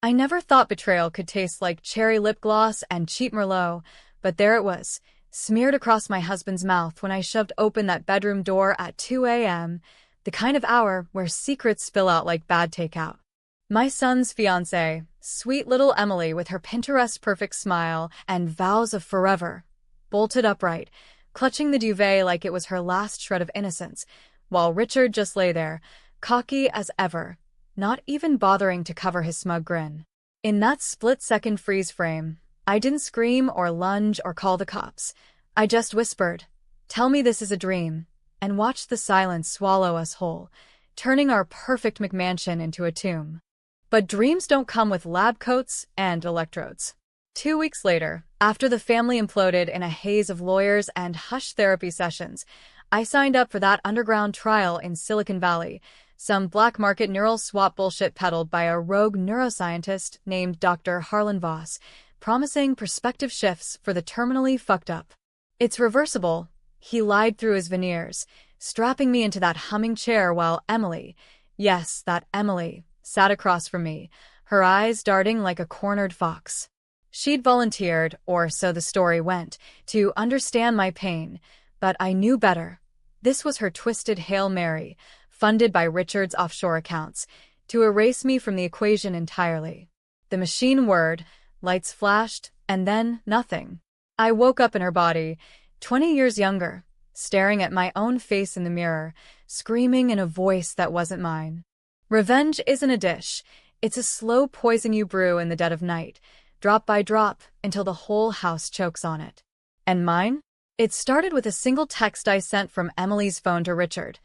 I never thought betrayal could taste like cherry lip gloss and cheap Merlot, but there it was, smeared across my husband's mouth when I shoved open that bedroom door at 2 a.m., the kind of hour where secrets spill out like bad takeout. My son's fiancée, sweet little Emily with her Pinterest-perfect smile and vows of forever, bolted upright, clutching the duvet like it was her last shred of innocence, while Richard just lay there, cocky as ever, not even bothering to cover his smug grin. In that split-second freeze frame, I didn't scream or lunge or call the cops. I just whispered, "Tell me this is a dream," and watched the silence swallow us whole, turning our perfect McMansion into a tomb. But dreams don't come with lab coats and electrodes. 2 weeks later, after the family imploded in a haze of lawyers and hush therapy sessions, I signed up for that underground trial in Silicon Valley, some black market neural swap bullshit peddled by a rogue neuroscientist named Dr. Harlan Voss, promising perspective shifts for the terminally fucked up. "It's reversible," he lied through his veneers, strapping me into that humming chair while Emily, yes, that Emily, sat across from me, her eyes darting like a cornered fox. She'd volunteered, or so the story went, to understand my pain, but I knew better. This was her twisted Hail Mary, funded by Richard's offshore accounts, to erase me from the equation entirely. The machine whirred, lights flashed, and then nothing. I woke up in her body, 20 years younger, staring at my own face in the mirror, screaming in a voice that wasn't mine. Revenge isn't a dish. It's a slow poison you brew in the dead of night, drop by drop, until the whole house chokes on it. And mine? It started with a single text I sent from Emily's phone to Richard.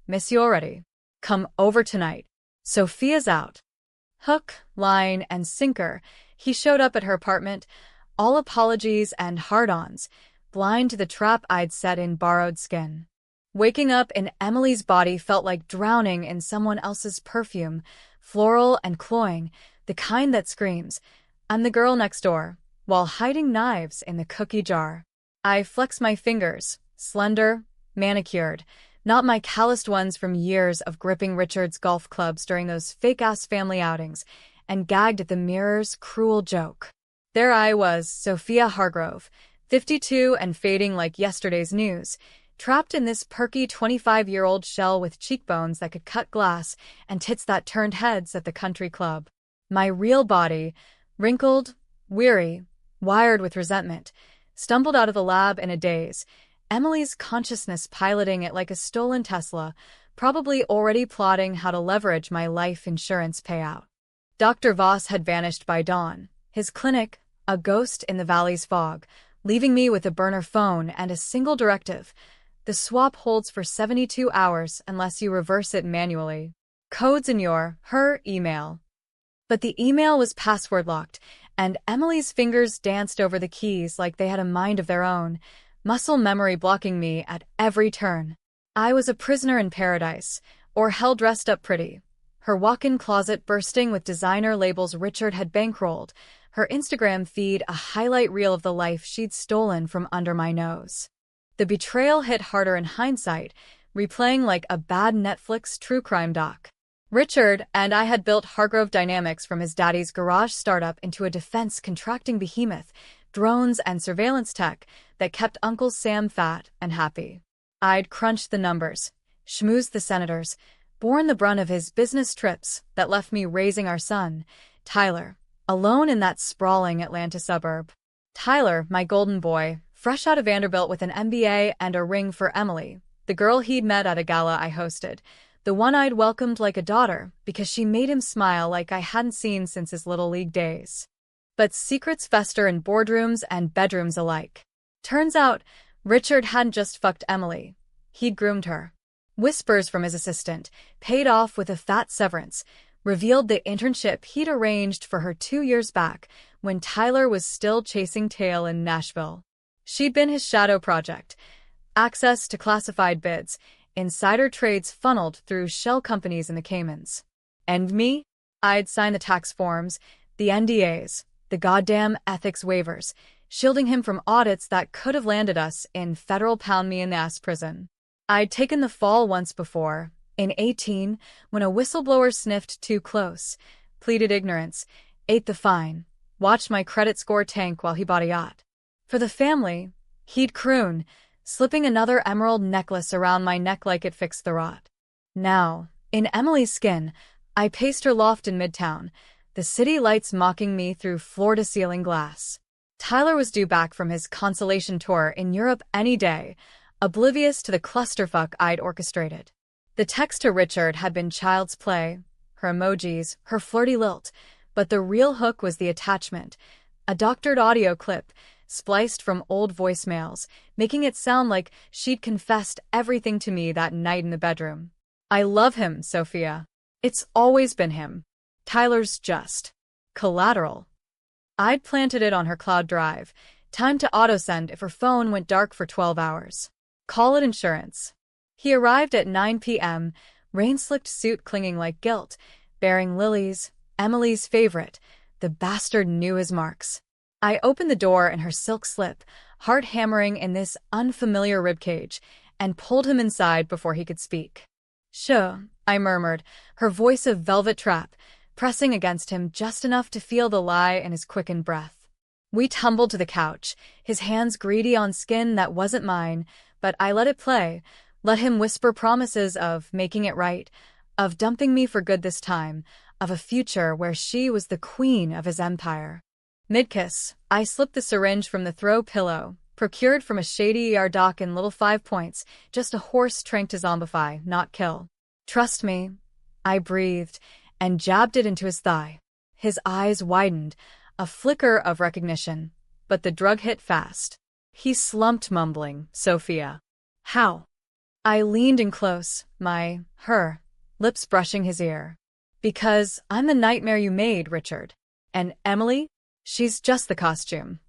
"Miss you already. Come over tonight. Sophia's out." Hook, line, and sinker, he showed up at her apartment, all apologies and hard-ons, blind to the trap I'd set in borrowed skin. Waking up in Emily's body felt like drowning in someone else's perfume, floral and cloying, the kind that screams, "I'm the girl next door," while hiding knives in the cookie jar. I flexed my fingers, slender, manicured, not my calloused ones from years of gripping Richard's golf clubs during those fake-ass family outings, and gagged at the mirror's cruel joke. There I was, Sophia Hargrove, 52 and fading like yesterday's news, trapped in this perky 25-year-old shell with cheekbones that could cut glass and tits that turned heads at the country club. My real body, wrinkled, weary, wired with resentment, stumbled out of the lab in a daze, Emily's consciousness piloting it like a stolen Tesla, probably already plotting how to leverage my life insurance payout. Dr. Voss had vanished by dawn, his clinic, a ghost in the valley's fog, leaving me with a burner phone and a single directive. The swap holds for 72 hours unless you reverse it manually. Codes in her email. But the email was password-locked, and Emily's fingers danced over the keys like they had a mind of their own, muscle memory blocking me at every turn. I was a prisoner in paradise, or hell dressed up pretty. Her walk-in closet bursting with designer labels Richard had bankrolled, her Instagram feed a highlight reel of the life she'd stolen from under my nose. The betrayal hit harder in hindsight, replaying like a bad Netflix true crime doc. Richard and I had built Hargrove Dynamics from his daddy's garage startup into a defense-contracting behemoth, drones and surveillance tech that kept Uncle Sam fat and happy. I'd crunched the numbers, schmoozed the senators, borne the brunt of his business trips that left me raising our son, Tyler, alone in that sprawling Atlanta suburb. Tyler, my golden boy, fresh out of Vanderbilt with an MBA and a ring for Emily, the girl he'd met at a gala I hosted, the one I'd welcomed like a daughter because she made him smile like I hadn't seen since his Little League days. But secrets fester in boardrooms and bedrooms alike. Turns out, Richard hadn't just fucked Emily. He'd groomed her. Whispers from his assistant, paid off with a fat severance, revealed the internship he'd arranged for her 2 years back when Tyler was still chasing tail in Nashville. She'd been his shadow project. Access to classified bids, insider trades funneled through shell companies in the Caymans. And me? I'd sign the tax forms, the NDAs, the goddamn ethics waivers, shielding him from audits that could have landed us in federal pound-me-in-the-ass prison. I'd taken the fall once before, in 18, when a whistleblower sniffed too close, pleaded ignorance, ate the fine, watched my credit score tank while he bought a yacht. For the family, he'd croon, slipping another emerald necklace around my neck like it fixed the rot. Now, in Emily's skin, I paced her loft in Midtown, the city lights mocking me through floor-to-ceiling glass. Tyler was due back from his consolation tour in Europe any day, oblivious to the clusterfuck I'd orchestrated. The text to Richard had been child's play, her emojis, her flirty lilt, but the real hook was the attachment, a doctored audio clip, spliced from old voicemails, making it sound like she'd confessed everything to me that night in the bedroom. I love him, Sophia. It's always been him. Tyler's just collateral. I'd planted it on her cloud drive, timed to autosend if her phone went dark for 12 hours. Call it insurance. He arrived at 9 p.m., rain-slicked suit clinging like guilt, bearing lilies, Emily's favorite. The bastard knew his marks. I opened the door in her silk slip, heart hammering in this unfamiliar ribcage, and pulled him inside before he could speak. "Sure," I murmured, her voice a velvet trap, pressing against him just enough to feel the lie in his quickened breath. We tumbled to the couch, his hands greedy on skin that wasn't mine, but I let it play, let him whisper promises of making it right, of dumping me for good this time, of a future where she was the queen of his empire. Mid-kiss, I slipped the syringe from the throw pillow, procured from a shady ER doc in Little 5 Points, just a horse trained to zombify, not kill. "Trust me," I breathed, and jabbed it into his thigh. His eyes widened, a flicker of recognition, but the drug hit fast. He slumped, mumbling, "Sophia." "How?" I leaned in close, her lips brushing his ear. "Because I'm the nightmare you made, Richard. And Emily? She's just the costume."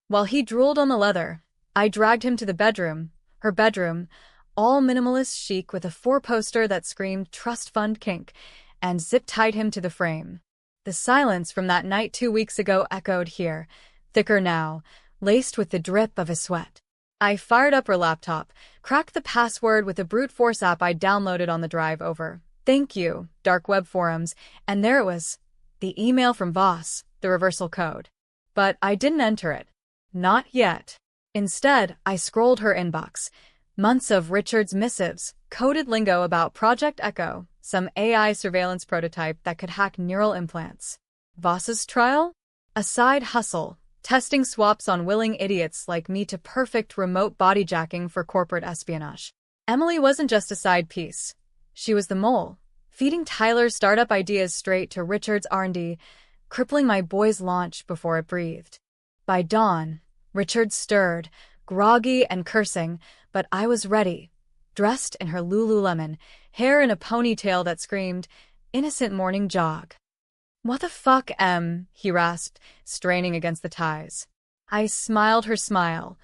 While he drooled on the leather, I dragged him to the bedroom, her bedroom, all minimalist chic with a 4-poster that screamed trust fund kink, and zip-tied him to the frame. The silence from that night 2 weeks ago echoed here, thicker now, laced with the drip of his sweat. I fired up her laptop, cracked the password with a brute force app I downloaded on the drive over. Thank you, dark web forums, and there it was. The email from Voss, the reversal code. But I didn't enter it. Not yet. Instead, I scrolled her inbox. Months of Richard's missives, coded lingo about Project Echo, some AI surveillance prototype that could hack neural implants. Voss's trial? A side hustle, testing swaps on willing idiots like me to perfect remote bodyjacking for corporate espionage. Emily wasn't just a side piece. She was the mole, feeding Tyler's startup ideas straight to Richard's R&D, crippling my boy's launch before it breathed. By dawn, Richard stirred, groggy and cursing, but I was ready, dressed in her Lululemon, hair in a ponytail that screamed, innocent morning jog. "What the fuck, Em?" he rasped, straining against the ties. I smiled her smile,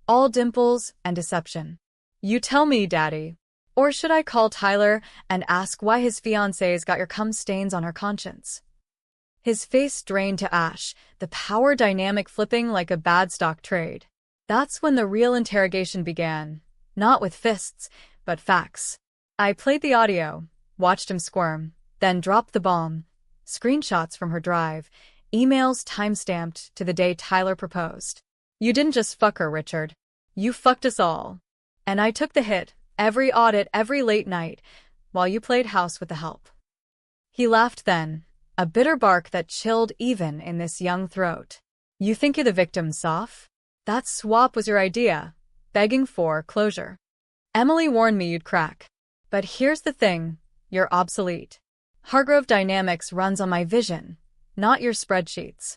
all dimples and deception. "You tell me, Daddy. Or should I call Tyler and ask why his fiancée's got your cum stains on her conscience?" His face drained to ash, the power dynamic flipping like a bad stock trade. That's when the real interrogation began, not with fists, but facts. I played the audio, watched him squirm, then dropped the bomb. Screenshots from her drive, emails time-stamped to the day Tyler proposed. "You didn't just fuck her, Richard. You fucked us all. And I took the hit, every audit, every late night, while you played house with the help." He laughed then, a bitter bark that chilled even in this young throat. "You think you're the victim, Soph? That swap was your idea, begging for closure. Emily warned me you'd crack. But here's the thing, you're obsolete. Hargrove Dynamics runs on my vision, not your spreadsheets."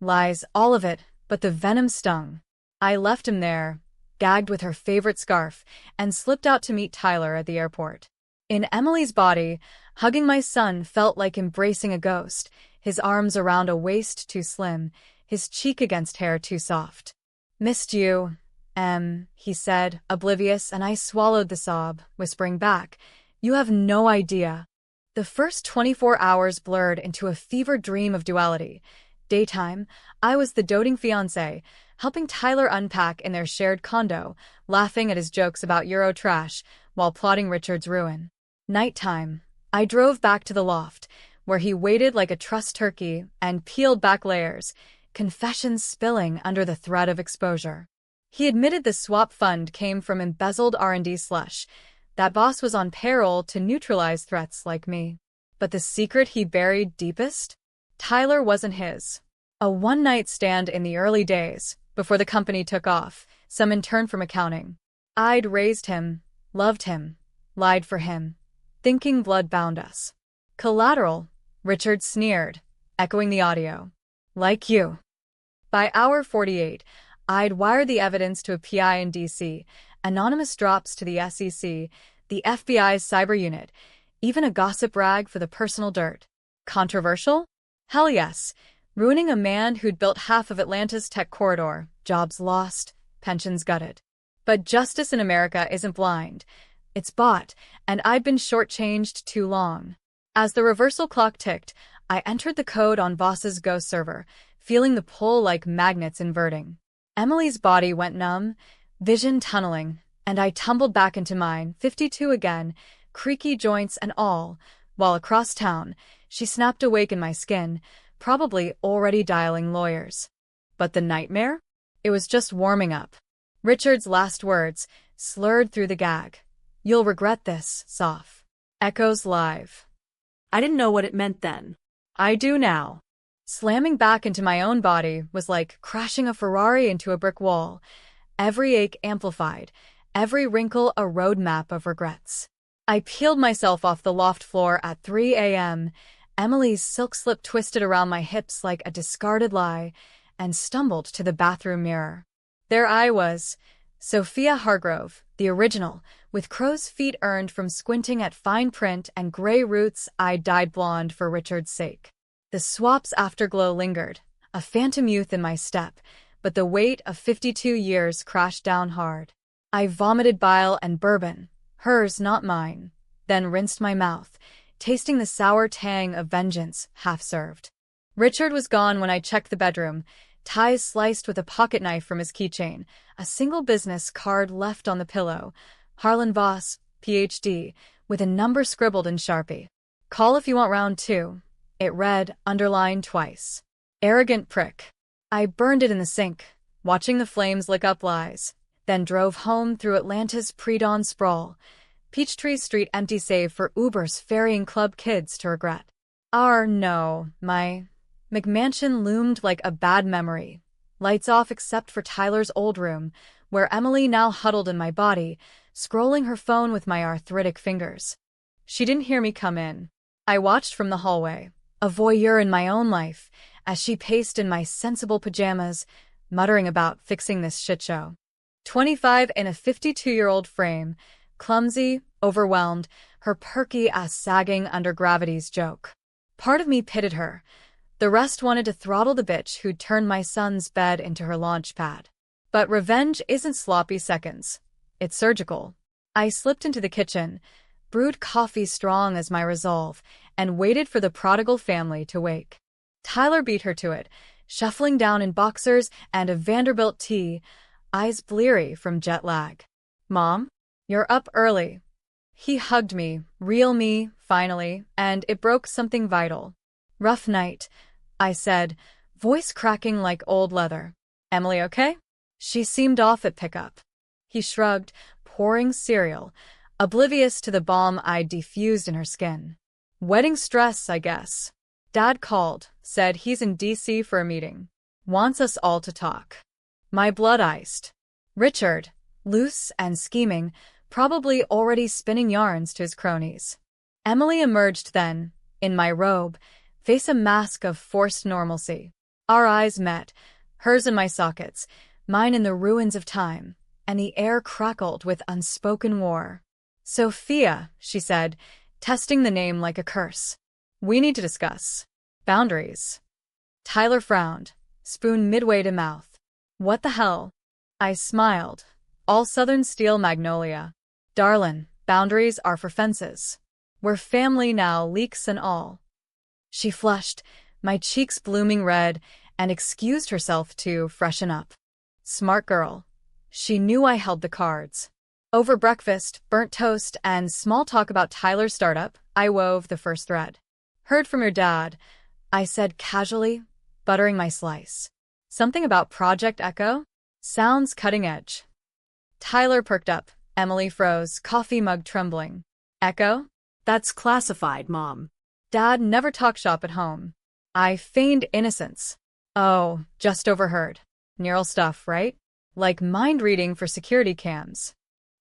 Lies, all of it, but the venom stung. I left him there, gagged with her favorite scarf, and slipped out to meet Tyler at the airport. In Emily's body, hugging my son felt like embracing a ghost, his arms around a waist too slim, his cheek against hair too soft. "Missed you, he said, oblivious, and I swallowed the sob, whispering back, "You have no idea." The first 24 hours blurred into a fevered dream of duality. Daytime, I was the doting fiancé, helping Tyler unpack in their shared condo, laughing at his jokes about Euro trash, while plotting Richard's ruin. Nighttime, I drove back to the loft, where he waited like a trussed turkey and peeled back layers, confessions spilling under the threat of exposure. He admitted the swap fund came from embezzled R&D slush. That boss was on payroll to neutralize threats like me. But the secret he buried deepest? Tyler wasn't his. A one-night stand in the early days, before the company took off, some intern from accounting. I'd raised him, loved him, lied for him, thinking blood bound us. Collateral, Richard sneered, echoing the audio. Like you. By hour 48, I'd wired the evidence to a PI in D.C., anonymous drops to the SEC, the FBI's cyber unit, even a gossip rag for the personal dirt. Controversial? Hell yes. Ruining a man who'd built half of Atlanta's tech corridor, jobs lost, pensions gutted. But justice in America isn't blind. It's bought, and I'd been shortchanged too long. As the reversal clock ticked, I entered the code on Voss's Go server, feeling the pull like magnets inverting. Emily's body went numb, vision tunneling, and I tumbled back into mine, 52 again, creaky joints and all, while across town, she snapped awake in my skin, probably already dialing lawyers. But the nightmare? It was just warming up. Richard's last words, slurred through the gag. You'll regret this, Soph. Echoes live. I didn't know what it meant then. I do now. Slamming back into my own body was like crashing a Ferrari into a brick wall. Every ache amplified, every wrinkle a roadmap of regrets. I peeled myself off the loft floor at 3 a.m., Emily's silk slip twisted around my hips like a discarded lie, and stumbled to the bathroom mirror. There I was, Sophia Hargrove, the original, with crow's feet earned from squinting at fine print and gray roots I'd dyed blonde for Richard's sake. The swap's afterglow lingered, a phantom youth in my step, but the weight of 52 years crashed down hard. I vomited bile and bourbon, hers not mine, then rinsed my mouth, tasting the sour tang of vengeance, half-served. Richard was gone when I checked the bedroom, ties sliced with a pocket knife from his keychain, a single business card left on the pillow, Harlan Voss, Ph.D., with a number scribbled in Sharpie. Call if you want round 2. It read, underlined twice. Arrogant prick. I burned it in the sink, watching the flames lick up lies, then drove home through Atlanta's pre-dawn sprawl. Peachtree Street empty save for Uber's ferrying club kids to regret. No, my McMansion loomed like a bad memory. Lights off except for Tyler's old room, where Emily now huddled in my body, scrolling her phone with my arthritic fingers. She didn't hear me come in. I watched from the hallway, a voyeur in my own life, as she paced in my sensible pajamas, muttering about fixing this shitshow. 25 in a 52-year-old frame, clumsy, overwhelmed, her perky ass sagging under gravity's joke. Part of me pitied her. The rest wanted to throttle the bitch who'd turned my son's bed into her launch pad. But revenge isn't sloppy seconds. It's surgical. I slipped into the kitchen, brewed coffee strong as my resolve, and waited for the prodigal family to wake. Tyler beat her to it, shuffling down in boxers and a Vanderbilt tee, eyes bleary from jet lag. Mom? You're up early. He hugged me, real me, finally, and it broke something vital. Rough night, I said, voice cracking like old leather. Emily okay? She seemed off at pickup. He shrugged, pouring cereal, oblivious to the balm I'd diffused in her skin. Wedding stress, I guess. Dad called, said he's in D.C. for a meeting. Wants us all to talk. My blood iced. Richard, loose and scheming, probably already spinning yarns to his cronies. Emily emerged then, in my robe, face a mask of forced normalcy. Our eyes met, hers in my sockets, mine in the ruins of time, and the air crackled with unspoken war. Sophia, she said, testing the name like a curse. We need to discuss. Boundaries. Tyler frowned, spoon midway to mouth. What the hell? I smiled. All Southern steel magnolia. Darlin', boundaries are for fences. We're family now, leaks and all. She flushed, my cheeks blooming red, and excused herself to freshen up. Smart girl. She knew I held the cards. Over breakfast, burnt toast, and small talk about Tyler's startup, I wove the first thread. Heard from your dad, I said casually, buttering my slice. Something about Project Echo? Sounds cutting edge. Tyler perked up. Emily froze, coffee mug trembling. Echo? That's classified, Mom. Dad never talked shop at home. I feigned innocence. Oh, just overheard. Neural stuff, right? Like mind reading for security cams.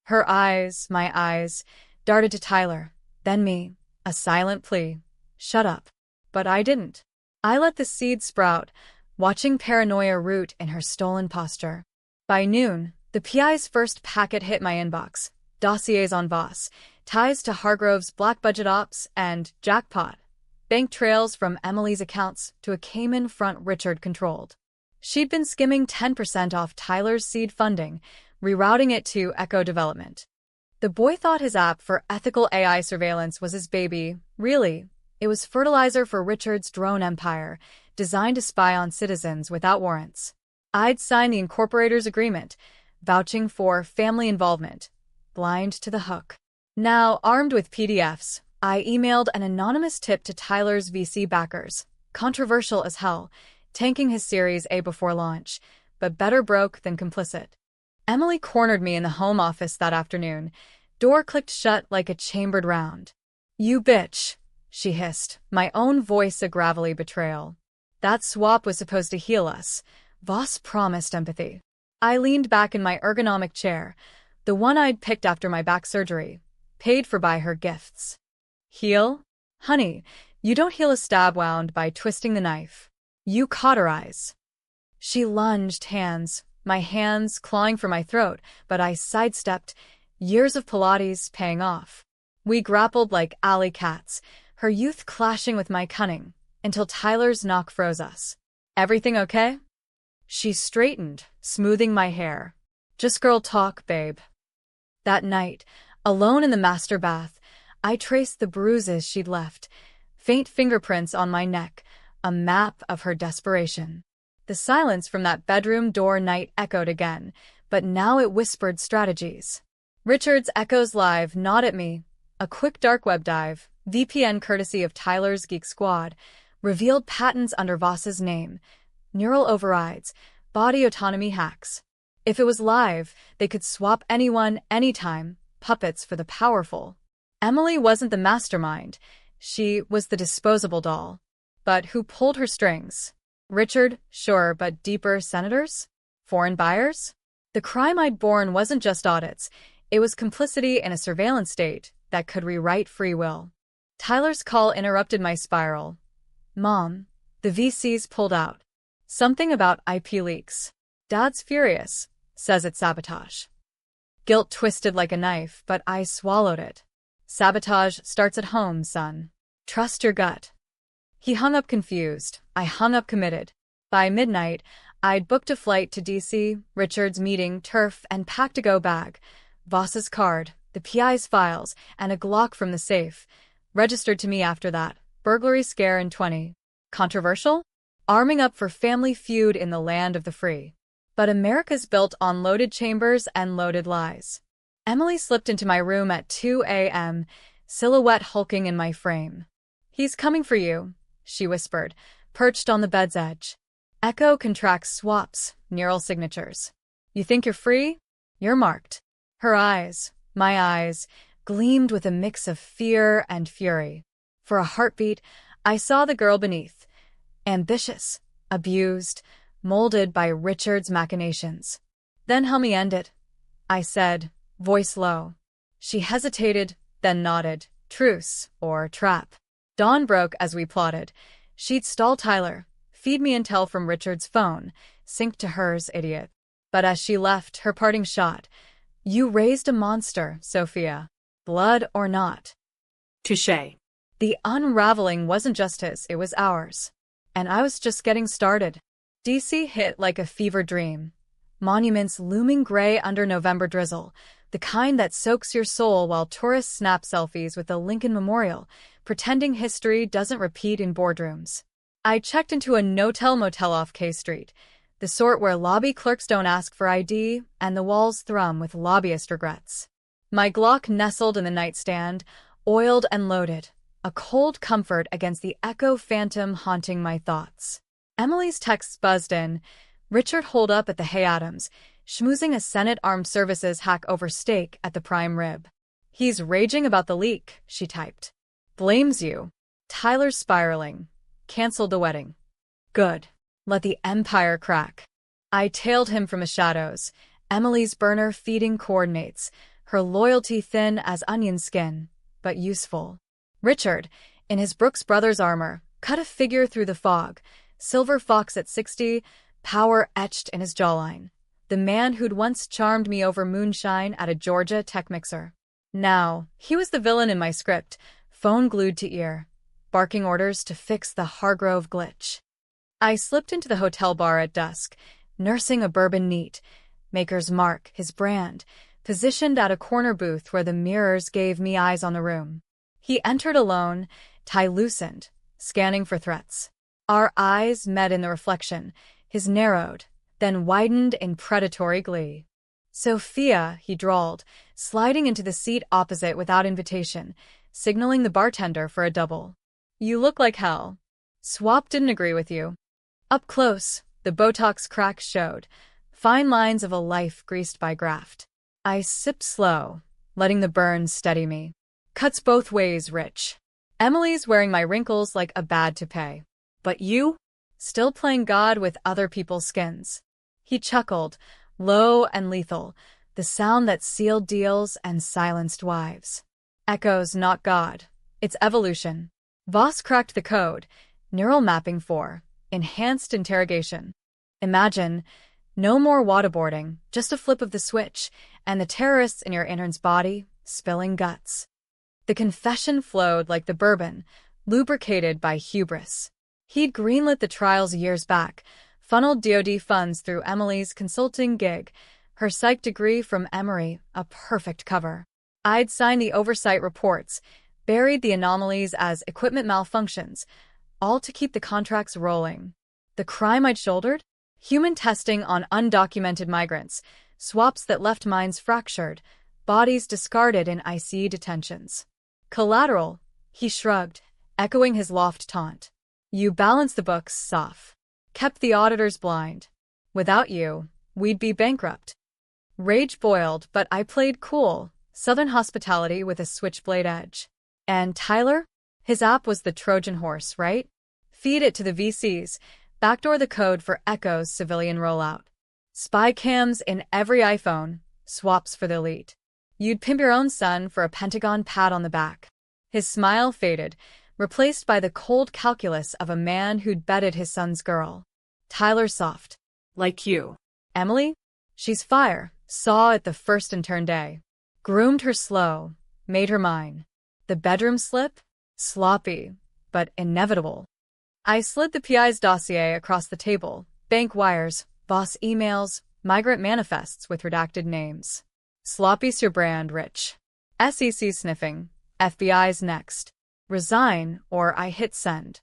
Her eyes, my eyes, darted to Tyler, then me, a silent plea. Shut up. But I didn't. I let the seed sprout, watching paranoia root in her stolen posture. By noon, the PI's first packet hit my inbox. Dossiers on Voss, ties to Hargrove's black budget ops, and jackpot. Bank trails from Emily's accounts to a Cayman front Richard controlled. She'd been skimming 10% off Tyler's seed funding, rerouting it to Echo Development. The boy thought his app for ethical AI surveillance was his baby. Really, it was fertilizer for Richard's drone empire, designed to spy on citizens without warrants. I'd signed the incorporator's agreement, vouching for family involvement, blind to the hook. Now, armed with PDFs, I emailed an anonymous tip to Tyler's VC backers, controversial as hell, tanking his Series A before launch, but better broke than complicit. Emily cornered me in the home office that afternoon. Door clicked shut like a chambered round. You bitch, she hissed, my own voice a gravelly betrayal. That swap was supposed to heal us. Voss promised empathy. I leaned back in my ergonomic chair, the one I'd picked after my back surgery, paid for by her gifts. Heal? Honey, you don't heal a stab wound by twisting the knife. You cauterize. She lunged, my hands clawing for my throat, but I sidestepped, years of Pilates paying off. We grappled like alley cats, her youth clashing with my cunning, until Tyler's knock froze us. Everything okay? She straightened, smoothing my hair. Just girl talk, babe. That night, alone in the master bath, I traced the bruises she'd left, faint fingerprints on my neck, a map of her desperation. The silence from that bedroom door night echoed again, but now it whispered strategies. Richard's Echoes Live gnawed at me. A quick dark web dive, VPN courtesy of Tyler's Geek Squad, revealed patents under Voss's name, neural overrides, body autonomy hacks. If it was live, they could swap anyone, anytime, puppets for the powerful. Emily wasn't the mastermind. She was the disposable doll. But who pulled her strings? Richard, sure, but deeper senators? Foreign buyers? The crime I'd borne wasn't just audits. It was complicity in a surveillance state that could rewrite free will. Tyler's call interrupted my spiral. Mom, the VCs pulled out. Something about IP leaks. Dad's furious. Says it's sabotage. Guilt twisted like a knife, but I swallowed it. Sabotage starts at home, son. Trust your gut. He hung up confused. I hung up committed. By midnight, I'd booked a flight to DC, Richard's meeting, turf, and packed-to-go bag. Voss's card, the PI's files, and a Glock from the safe. Registered to me after that. Burglary scare in 20. Controversial? Arming up for family feud in the land of the free. But America's built on loaded chambers and loaded lies. Emily slipped into my room at 2 a.m., silhouette hulking in my frame. He's coming for you, she whispered, perched on the bed's edge. Echo contracts swaps, neural signatures. You think you're free? You're marked. Her eyes, my eyes, gleamed with a mix of fear and fury. For a heartbeat, I saw the girl beneath. Ambitious, abused, molded by Richard's machinations. Then help me end it, I said, voice low. She hesitated, then nodded. Truce, or trap. Dawn broke as we plotted. She'd stall Tyler, feed me intel from Richard's phone, sync to hers, idiot. But as she left, her parting shot. You raised a monster, Sophia. Blood or not. Touché. The unraveling wasn't just his, it was ours. And I was just getting started. DC hit like a fever dream. Monuments looming gray under November drizzle, the kind that soaks your soul while tourists snap selfies with the Lincoln Memorial, pretending history doesn't repeat in boardrooms. I checked into a no-tell motel off K Street, the sort where lobby clerks don't ask for ID and the walls thrum with lobbyist regrets. My Glock nestled in the nightstand, oiled and loaded, a cold comfort against the echo phantom haunting my thoughts. Emily's texts buzzed in. Richard holed up at the Hay Adams, schmoozing a Senate Armed Services hack over steak at the prime rib. He's raging about the leak, she typed. Blames you. Tyler's spiraling. Canceled the wedding. Good. Let the empire crack. I tailed him from the shadows, Emily's burner feeding coordinates, her loyalty thin as onion skin, but useful. Richard, in his Brooks Brothers armor, cut a figure through the fog, silver fox at 60, power etched in his jawline. The man who'd once charmed me over moonshine at a Georgia Tech mixer. Now, he was the villain in my script, phone glued to ear, barking orders to fix the Hargrove glitch. I slipped into the hotel bar at dusk, nursing a bourbon neat, Maker's Mark, his brand, positioned at a corner booth where the mirrors gave me eyes on the room. He entered alone, tie loosened, scanning for threats. Our eyes met in the reflection, his narrowed, then widened in predatory glee. Sophia, he drawled, sliding into the seat opposite without invitation, signaling the bartender for a double. You look like hell. Swap didn't agree with you. Up close, the Botox cracks showed, fine lines of a life greased by graft. I sipped slow, letting the burn steady me. Cuts both ways, Rich. Emily's wearing my wrinkles like a bad to pay. But you? Still playing God with other people's skins. He chuckled, low and lethal, the sound that sealed deals and silenced wives. Echoes, not God. It's evolution. Voss cracked the code. Neural mapping 4. Enhanced interrogation. Imagine, no more waterboarding, just a flip of the switch, and the terrorists in your intern's body, spilling guts. The confession flowed like the bourbon, lubricated by hubris. He'd greenlit the trials years back, funneled DoD funds through Emily's consulting gig, her psych degree from Emory, a perfect cover. I'd signed the oversight reports, buried the anomalies as equipment malfunctions, all to keep the contracts rolling. The crime I'd shouldered? Human testing on undocumented migrants, swaps that left minds fractured, bodies discarded in IC detentions. Collateral, he shrugged, echoing his loft taunt. You balance the books, Soph. Kept the auditors blind. Without you, we'd be bankrupt. Rage boiled, but I played cool, Southern hospitality with a switchblade edge. And Tyler? His app was the Trojan horse, right? Feed it to the VCs, backdoor the code for Echo's civilian rollout. Spy cams in every iPhone, swaps for the elite. You'd pimp your own son for a Pentagon pat on the back. His smile faded, replaced by the cold calculus of a man who'd betted his son's girl. Tyler soft. Like you. Emily? She's fire, saw it the first intern day. Groomed her slow, made her mine. The bedroom slip? Sloppy, but inevitable. I slid the PI's dossier across the table, bank wires, boss emails, migrant manifests with redacted names. Sloppy's your brand, Rich. SEC sniffing, FBI's next. Resign, or I hit send.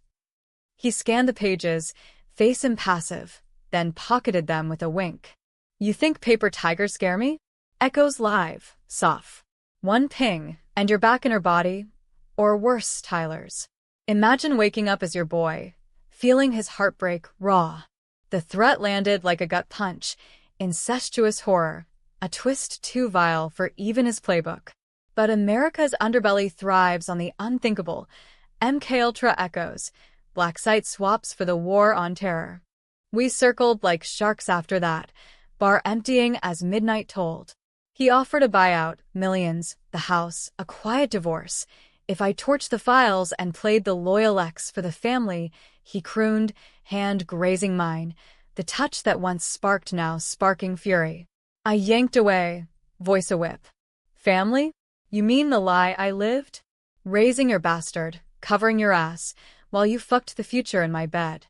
He scanned the pages, face impassive, then pocketed them with a wink. You think paper tigers scare me? Echoes live, Soph. One ping, and you're back in her body. Or worse, Tyler's. Imagine waking up as your boy, feeling his heartbreak raw. The threat landed like a gut punch, incestuous horror, a twist too vile for even his playbook. But America's underbelly thrives on the unthinkable. MKUltra echoes, black site swaps for the war on terror. We circled like sharks after that, bar emptying as midnight tolled. He offered a buyout, millions, the house, a quiet divorce. If I torched the files and played the loyal ex for the family, he crooned, hand grazing mine, the touch that once sparked now sparking fury. I yanked away, voice a whip. Family? You mean the lie I lived? Raising your bastard, covering your ass, while you fucked the future in my bed.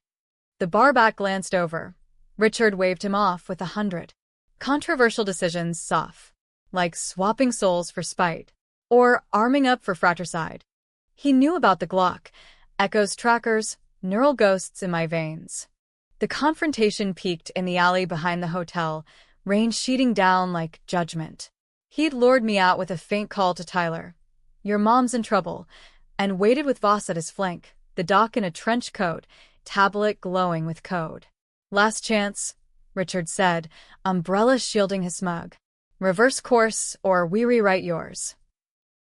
The barback glanced over. Richard waved him off with 100. Controversial decisions, Soph. Like swapping souls for spite. Or arming up for fratricide. He knew about the Glock, Echo's trackers, neural ghosts in my veins. The confrontation peaked in the alley behind the hotel, rain sheeting down like judgment. He'd lured me out with a faint call to Tyler. Your mom's in trouble. and waited with Voss at his flank, the doc in a trench coat, tablet glowing with code. "Last chance," Richard said, umbrella shielding his smug. "Reverse course, or we rewrite yours."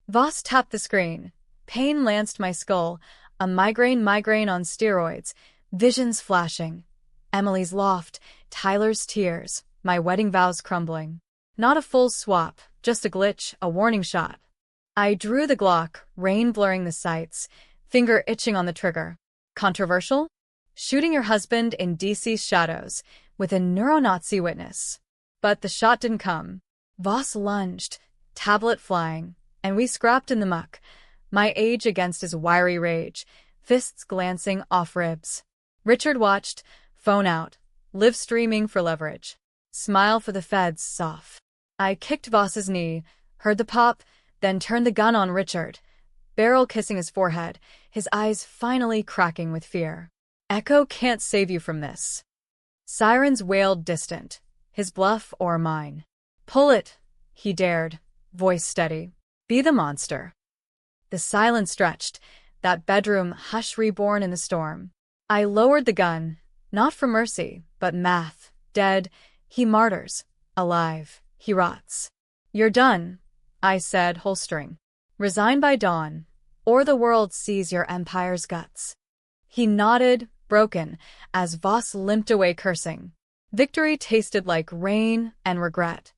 Voss tapped the screen. Pain lanced my skull, a migraine on steroids, visions flashing. Emily's loft, Tyler's tears, my wedding vows crumbling. Not a full swap, just a glitch, a warning shot. I drew the Glock, rain blurring the sights, finger itching on the trigger. Controversial? Shooting your husband in DC's shadows, with a neo-Nazi witness. But the shot didn't come. Voss lunged, tablet flying, and we scrapped in the muck, my age against his wiry rage, fists glancing off ribs. Richard watched, phone out, live streaming for leverage. Smile for the feds, soft. I kicked Voss's knee, heard the pop, then turned the gun on Richard, barrel kissing his forehead, his eyes finally cracking with fear. Echo can't save you from this. Sirens wailed distant, his bluff or mine. Pull it, he dared, voice steady. Be the monster. The silence stretched, that bedroom hush reborn in the storm. I lowered the gun, not for mercy, but math. Dead, he martyrs. Alive, he rots. You're done, I said, holstering. Resign by dawn, or the world sees your empire's guts. He nodded, broken, as Voss limped away cursing. Victory tasted like rain and regret.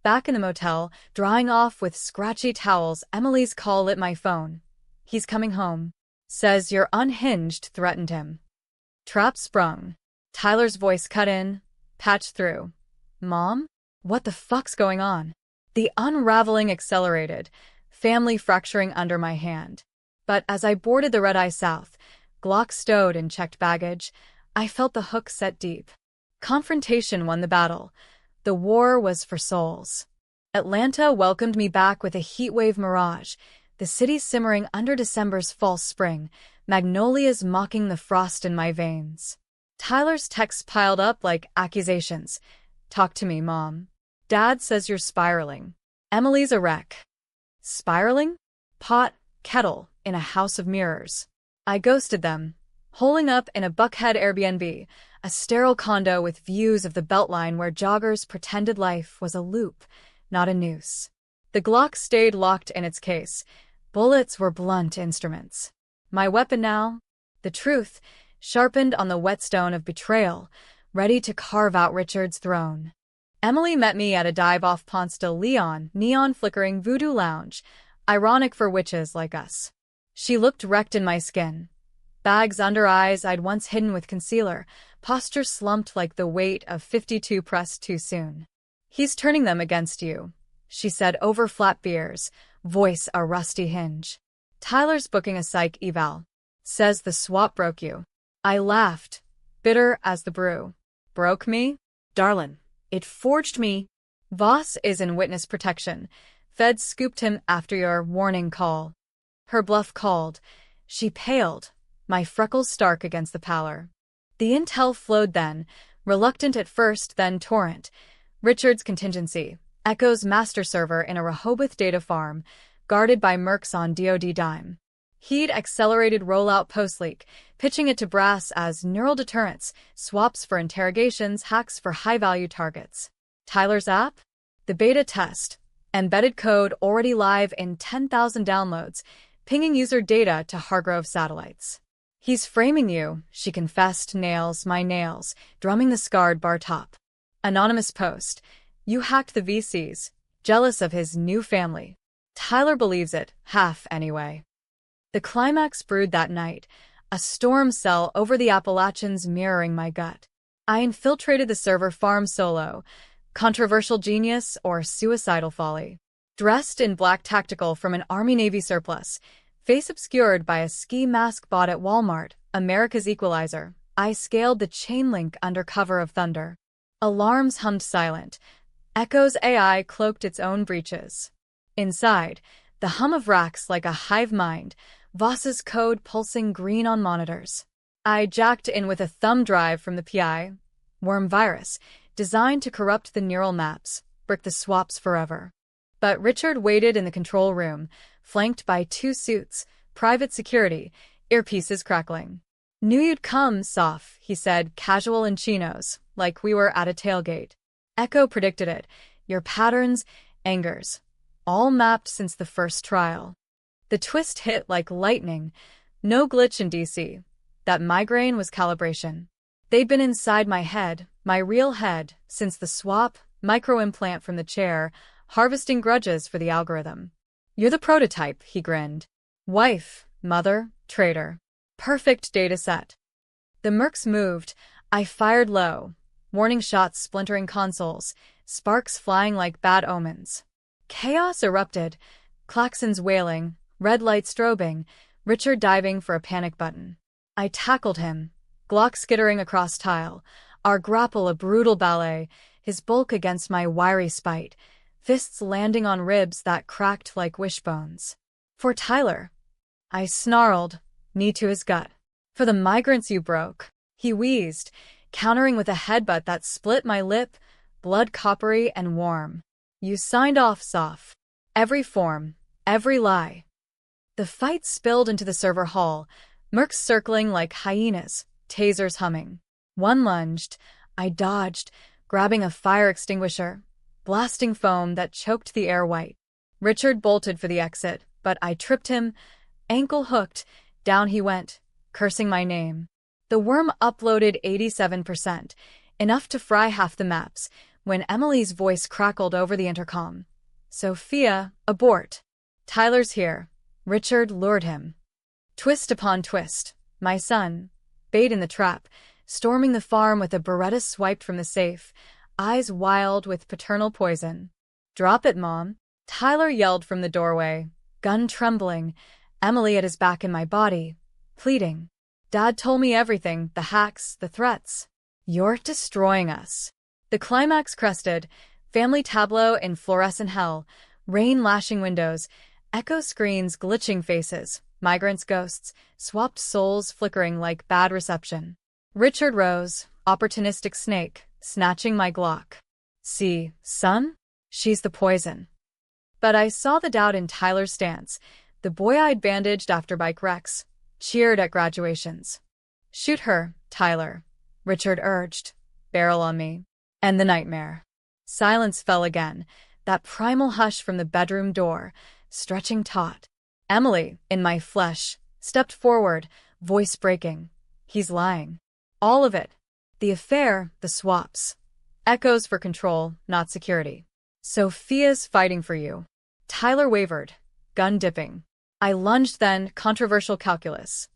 Back in the motel, drying off with scratchy towels, Emily's call lit my phone. He's coming home. Says you're unhinged, threatened him. Trap sprung. Tyler's voice cut in, patched through. Mom? What the fuck's going on? The unraveling accelerated, family fracturing under my hand. But as I boarded the red-eye south, Glock stowed in checked baggage, I felt the hook set deep. Confrontation won the battle. The war was for souls. Atlanta welcomed me back with a heatwave mirage, the city simmering under December's false spring, magnolias mocking the frost in my veins. Tyler's texts piled up like accusations. Talk to me, Mom. Dad says you're spiraling. Emily's a wreck. Spiraling? Pot, kettle, in a house of mirrors. I ghosted them, holing up in a Buckhead Airbnb, a sterile condo with views of the Beltline where joggers pretended life was a loop, not a noose. The Glock stayed locked in its case. Bullets were blunt instruments. My weapon now? The truth, sharpened on the whetstone of betrayal, ready to carve out Richard's throne. Emily met me at a dive off Ponce de Leon, neon-flickering voodoo lounge, ironic for witches like us. She looked wrecked in my skin. Bags under eyes I'd once hidden with concealer, posture slumped like the weight of 52 pressed too soon. He's turning them against you, she said over flat beers, voice a rusty hinge. Tyler's booking a psych eval. Says the swap broke you. I laughed, bitter as the brew. Broke me? Darlin', it forged me. Voss is in witness protection. Feds scooped him after your warning call. Her bluff called. She paled, my freckles stark against the pallor. The intel flowed then, reluctant at first, then torrent. Richard's contingency, Echo's master server in a Rehoboth data farm, guarded by mercs on DoD dime. He'd accelerated rollout post-leak, pitching it to brass as neural deterrence, swaps for interrogations, hacks for high-value targets. Tyler's app? The beta test. Embedded code already live in 10,000 downloads, pinging user data to Hargrove satellites. He's framing you, she confessed, nails, my nails, drumming the scarred bar top. Anonymous post. You hacked the VCs, jealous of his new family. Tyler believes it, half anyway. The climax brewed that night, a storm cell over the Appalachians mirroring my gut. I infiltrated the server farm solo, controversial genius or suicidal folly. Dressed in black tactical from an Army-Navy surplus, face obscured by a ski mask bought at Walmart, America's Equalizer, I scaled the chain link under cover of thunder. Alarms hummed silent. Echo's AI cloaked its own breaches. Inside, the hum of racks like a hive mind, Voss's code pulsing green on monitors. I jacked in with a thumb drive from the PI, worm virus, designed to corrupt the neural maps, brick the swaps forever. But Richard waited in the control room, flanked by two suits, Private security, earpieces crackling. Knew you'd come, Soph, he said, casual in chinos, like we were at a tailgate. Echo predicted it. Your patterns, angers. All mapped since the first trial. The twist hit like lightning. No glitch in DC. That migraine was calibration. They'd been inside my head, my real head, since the swap, micro-implant from the chair, harvesting grudges for the algorithm. You're the prototype, he grinned. Wife, mother, traitor. Perfect data set. The mercs moved. I fired low. Warning shots splintering consoles, sparks flying like bad omens. Chaos erupted. Klaxons wailing, red light strobing, Richard diving for a panic button. I tackled him. Glock skittering across tile. Our grapple a brutal ballet, his bulk against my wiry spite, fists landing on ribs that cracked like wishbones. For Tyler. I snarled, knee to his gut. For the migrants you broke. He wheezed, countering with a headbutt that split my lip, blood coppery and warm. You signed off, Soph. Every form, every lie. The fight spilled into the server hall, mercs circling like hyenas, tasers humming. One lunged. I dodged, grabbing a fire extinguisher, blasting foam that choked the air white. Richard bolted for the exit, but I tripped him. Ankle hooked, down he went, cursing my name. The worm uploaded 87%, enough to fry half the maps, when Emily's voice crackled over the intercom. Sophia, abort. Tyler's here. Richard lured him. Twist upon twist. My son, bait in the trap, storming the farm with a Beretta swiped from the safe, eyes wild with paternal poison. Drop it, Mom. Tyler yelled from the doorway, gun trembling, Emily at his back and my body, pleading. Dad told me everything, the hacks, the threats. You're destroying us. The climax crested, family tableau in fluorescent hell, rain lashing windows, echo screens glitching faces, migrants' ghosts, swapped souls flickering like bad reception. Richard rose, opportunistic snake, snatching my Glock. See, son? She's the poison. But I saw the doubt in Tyler's stance, the boy I'd bandaged after bike wrecks, cheered at graduations. Shoot her, Tyler, Richard urged. Barrel on me. End the nightmare. Silence fell again, that primal hush from the bedroom door, stretching taut. Emily, in my flesh, stepped forward, voice breaking. He's lying. All of it. The affair, the swaps. Echoes for control, not security. Sophia's fighting for you. Tyler wavered, gun dipping. I lunged then, controversial calculus.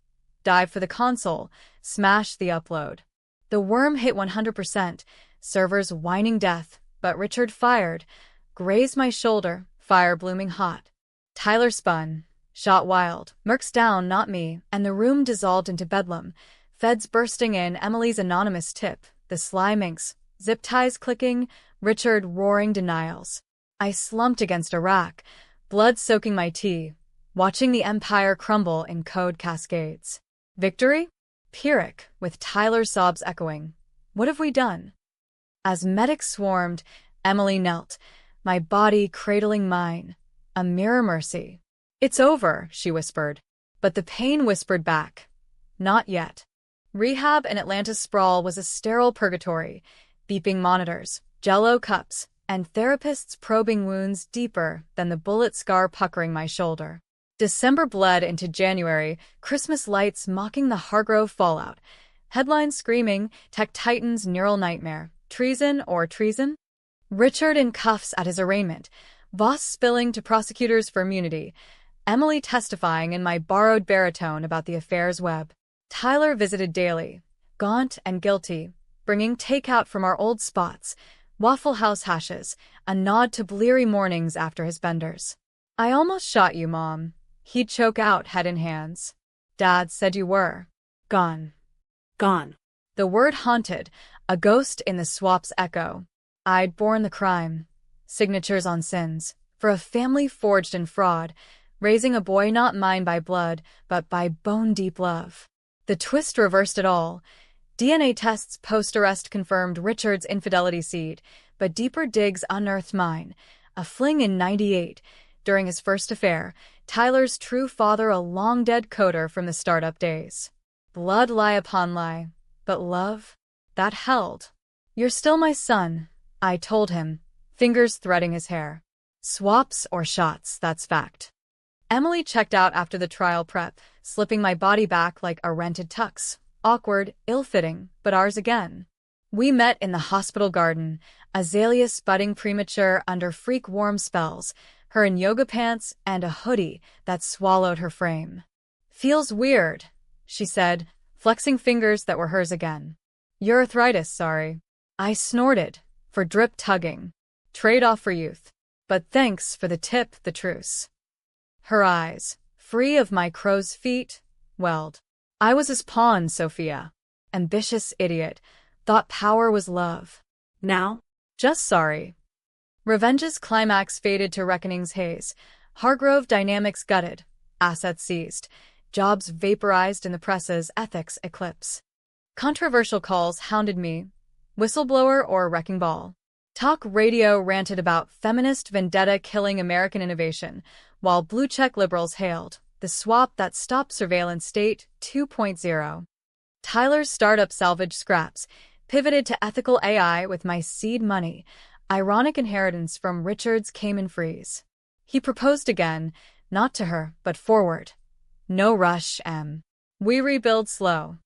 Dive for the console, smash the upload. The worm hit 100%, servers whining death, but Richard fired, grazed my shoulder, fire blooming hot. Tyler spun, shot wild, mercs down, not me, and the room dissolved into bedlam. Feds bursting in, Emily's anonymous tip, the sly minx, zip ties clicking, Richard roaring denials. I slumped against a rack, blood soaking my tea, watching the empire crumble in code cascades. Victory? Pyrrhic, with Tyler's sobs echoing. What have we done? As medics swarmed, Emily knelt, my body cradling mine. A mirror mercy. It's over, she whispered. But the pain whispered back. Not yet. Rehab in Atlanta's sprawl was a sterile purgatory, beeping monitors, jello cups, and therapists probing wounds deeper than the bullet scar puckering my shoulder. December bled into January, Christmas lights mocking the Hargrove fallout. Headlines screaming, Tech Titans neural nightmare, treason or treason? Richard in cuffs at his arraignment, Voss spilling to prosecutors for immunity, Emily testifying in my borrowed baritone about the affair's web. Tyler visited daily, gaunt and guilty, bringing takeout from our old spots, Waffle House hashes, a nod to bleary mornings after his benders. I almost shot you, Mom. He'd choke out, head in hands. Dad said you were. Gone. Gone. The word haunted, a ghost in the swap's echo. I'd borne the crime. Signatures on sins, for a family forged in fraud, raising a boy not mine by blood, but by bone-deep love. The twist reversed it all. DNA tests post-arrest confirmed Richard's infidelity seed, but deeper digs unearthed mine. A fling in '98, during his first affair, Tyler's true father, a long-dead coder from the startup days. Blood lie upon lie, but love? That held. "You're still my son," I told him, fingers threading his hair. "Swaps or shots, that's fact." Emily checked out after the trial prep, slipping my body back like a rented tux. Awkward, ill-fitting, but ours again. We met in the hospital garden, azaleas budding premature under freak warm spells, her in yoga pants and a hoodie that swallowed her frame. "Feels weird," she said, flexing fingers that were hers again. "Your arthritis, sorry." I snorted, for drip tugging. Trade-off for youth. But thanks for the tip, the truce. Her eyes, free of my crow's feet, welled. I was his pawn, Sophia. Ambitious idiot, thought power was love. Now? Just sorry. Revenge's climax faded to reckoning's haze. Hargrove dynamics gutted, assets seized, jobs vaporized in the press's ethics eclipse. Controversial calls hounded me, whistleblower or wrecking ball. Talk radio ranted about feminist vendetta killing American innovation, while blue-check liberals hailed the swap that stopped surveillance state 2.0. Tyler's startup salvaged scraps, pivoted to ethical AI with my seed money, ironic inheritance from Richard's Cayman Freeze. He proposed again, not to her, but forward. "No rush, Em. We rebuild slow."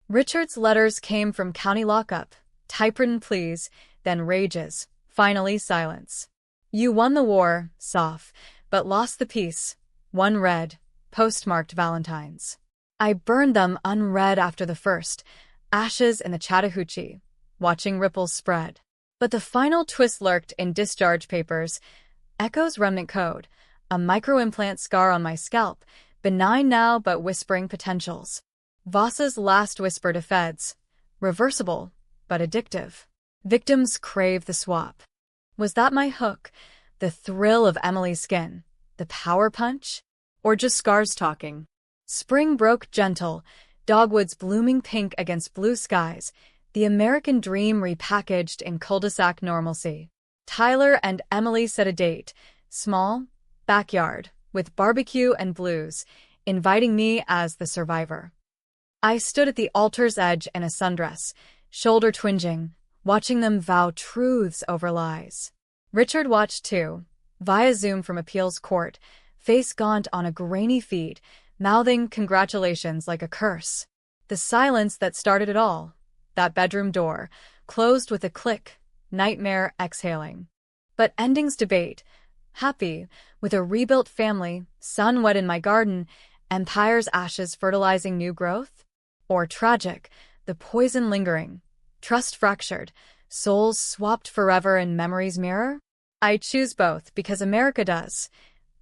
Richard's letters came from county lockup, typewritten pleas, then rages, finally silence. "You won the war, Soph, but lost the peace." One red, postmarked Valentine's. I burned them unread after the first, ashes in the Chattahoochee, watching ripples spread. But the final twist lurked in discharge papers. Echo's remnant code, a microimplant scar on my scalp, benign now but whispering potentials. Voss's last whisper to feds, reversible, but addictive. Victims crave the swap. Was that my hook, the thrill of Emily's skin, the power punch? Or just scars talking? Spring broke gentle, dogwoods blooming pink against blue skies, the American dream repackaged in cul-de-sac normalcy. Tyler and Emily set a date, small, backyard, with barbecue and blues, inviting me as the survivor. I stood at the altar's edge in a sundress, shoulder twinging, watching them vow truths over lies. Richard watched too, via Zoom from appeals court, face gaunt on a grainy feed, mouthing congratulations like a curse. The silence that started it all, that bedroom door, closed with a click, nightmare exhaling. But endings debate, happy, with a rebuilt family, sun wet in my garden, empire's ashes fertilizing new growth? Or tragic, the poison lingering, trust fractured, souls swapped forever in memory's mirror? I choose both because America does.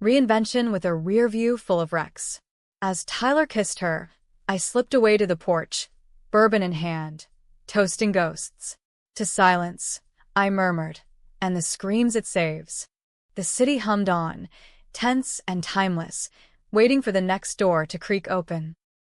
Reinvention with a rear view full of wrecks. As Tyler kissed her, I slipped away to the porch, bourbon in hand, toasting ghosts. To silence, I murmured, and the screams it saves. The city hummed on, tense and timeless, waiting for the next door to creak open.